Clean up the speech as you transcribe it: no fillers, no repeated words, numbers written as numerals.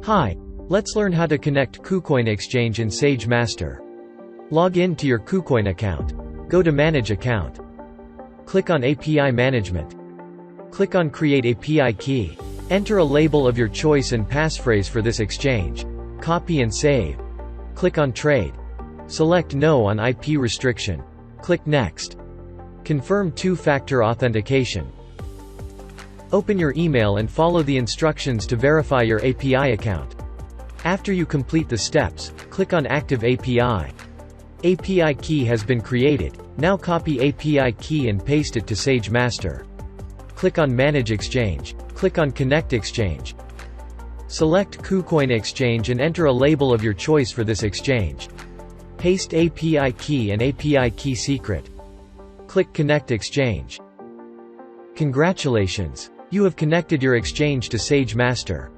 Hi. Let's learn how to connect Kucoin exchange in SageMaster. Log in to your Kucoin account. Go to Manage Account. Click on API Management. Click on Create API Key. Enter a label of your choice and passphrase for this exchange. Copy and save. Click on Trade. Select No on IP restriction. Click Next. Confirm two-factor authentication. Open your email and follow the instructions to verify your API account. After you complete the steps, click on Active API. API key has been created. Now copy API key and paste it to SageMaster. Click on Manage Exchange. Click on Connect Exchange. Select Kucoin exchange and enter a label of your choice for this exchange. Paste API key and API key secret. Click Connect Exchange. Congratulations! You have connected your exchange to SageMaster.